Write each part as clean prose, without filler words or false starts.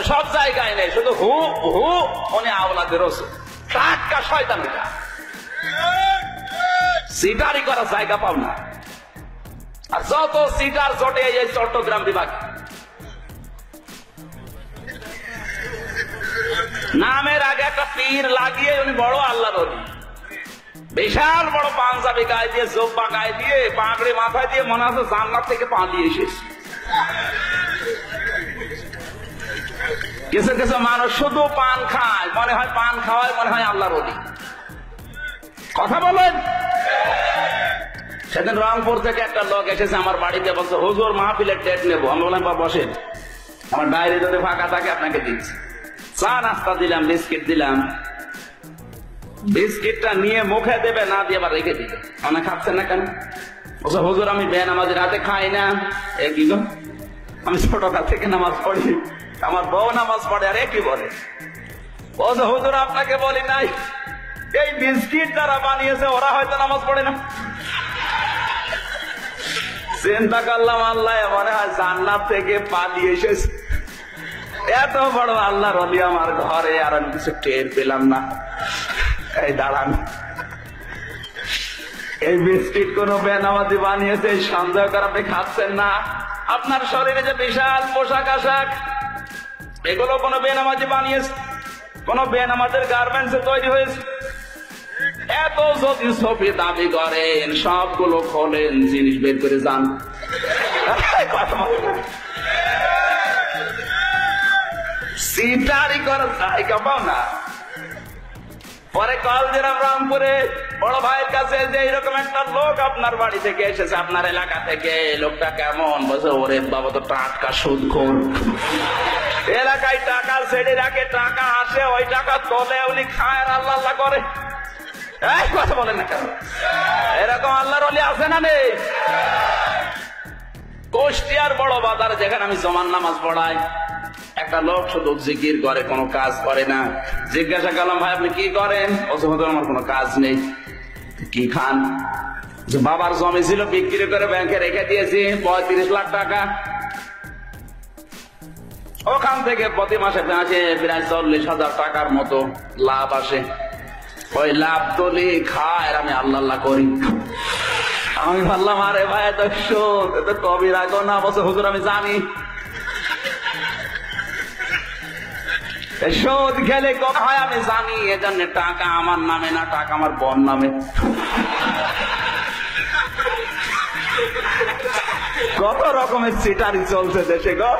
ওই সব জায়গায় নেই, শুধু হু হু উনি আওলাদের রসুল, টাটকা শয়তান। এটা সিটারি করার জায়গা পাও না। আর যত সিটার জটে এই চট্টগ্রাম বিভাগ, নামের আগে একটা পীর লাগিয়ে উনি বড় আল্লাহর ওলি, বিশাল বড় পাঞ্জাবি গায়ে দিয়ে, জোব্বা গায়ে দিয়ে, পাগড়ি মাথায় দিয়ে, মনে হচ্ছে জান্নাত থেকে পালিয়ে এসেছে। কিছু কিছু মানুষ শুধু পান খায়, মনে হয় পান খাওয়ায় মনে হয় আল্লাহর ওলি। কথা বলেন। সেদিন রংপুর থেকে একটা লোক এসেছে আমার বাড়িতে, বলছে হুজুর মাহফিলের ডেট নেবো। আমি বললাম বা বসেন, আমার ডায়েরি যদি ফাঁকা থাকে আপনাকে দিচ্ছি। চা নাস্তা দিলাম, বিস্কিট দিলাম। বিস্কিটটা নিয়ে মুখে দেবে, না দিয়ে আবার রেখে দিবে। মানে খাচ্ছেন না কেন? বলছে হুজুর আমি বেনামাজি রাতে খাই না। এ কি গো, আমি ছোটকাল থেকে নামাজ পড়ি, আমার বউ নামাজ পড়ে। আর কি বলে? বলছে হুজুর আপনাকে বলি নাই, এই বিস্কিট যারা বানিয়েছে ওরা হয়তো নামাজ পড়ে না। চিন্তা করলাম আল্লাহ মনে হয় জান্নাত থেকে পালিয়ে এসেছে। এত বড় আল্লাহর ওলি আমার ঘরে, আর আমি কিছু টের পেলাম না। এই দাঁড়ান, এই বিস্কিট কোন বেনামাজি বানিয়েছে এই সন্দেহ করে আপনি খাচ্ছেন না? আপনার শরীরে যে বিশাল পোশাক আশাক, এগুলো কোন বেনামাজি বানিয়েছে? কোন বেনামাজের গার্মেন্টস তৈরি হয়েছে? এত যদি ছবি দাবি করেন, সবগুলো খোলেন, জিনিস বের করে যান। সিটারি করার জায়গা পাও না। পরে কল দিলাম রংপুরে বড় ভাইয়ের কাছে যে এরকম একটা লোক আপনার বাড়ি থেকে এসেছে, আপনার এলাকা থেকে। লোকটা কেমন? বলছে ওরে বাবা তো টাটকা সুদখোর, এলাকায় টাকা ছেড়ে রাখে, টাকা আসে ওই টাকা তোলে, উনি খায় আর আল্লাহ আল্লাহ করে। এই কথা বলেন না কেন? এরকম আল্লাহর ওলি আছে না নেই? কুষ্টিয়ার বড় বাজারে যেখানে আমি জমান নামাজ পড়াই, একটা লোক শুধু জিকির করে, কোনো কাজ করে না। জিজ্ঞাসা করলাম ভাই আপনি কি করেন? আমার কোনো কাজ নেই। কি খান? যে বাবার জমি ছিল বিক্রি করে ব্যাংকে রেখে দিয়েছি 35 লাখ টাকা, ওখান থেকে প্রতি মাসে প্রায় 40,000 টাকার মতো লাভ আসে। ওই লাভ তুলি খায় আর আমি আল্লাহ আল্লাহ করি। আমি ভাবলাম আরে ভাই এত সুদ, এত কবির আগো না। বলছে হুজুর আমি জানি সুদ খেলে হয়, আমি জানি, এজন্য টাকা আমার নামে না, টাকা আমার বোন নামে। কত রকমের সিটারি চলছে দেশে গো।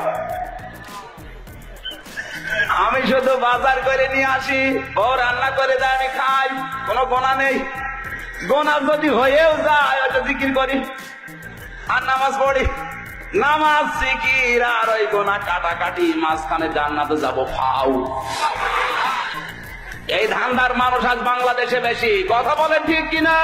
আমি শুধু বাজার করে নিয়ে আসি, ও রান্না করে দেয়, আমি খাই, কোনো গোনা নেই। গোনা যদি হয়েও যায় ওটা জিকির করি আর নামাজ পড়ি। নামাজ জিকির আর ওই গোনা কাটাকাটি, মাঝখানে জান্নাতে যাবো ফাউ। এই ধান্দার মানুষ আজ বাংলাদেশে বেশি। কথা বলেন ঠিক কিনা?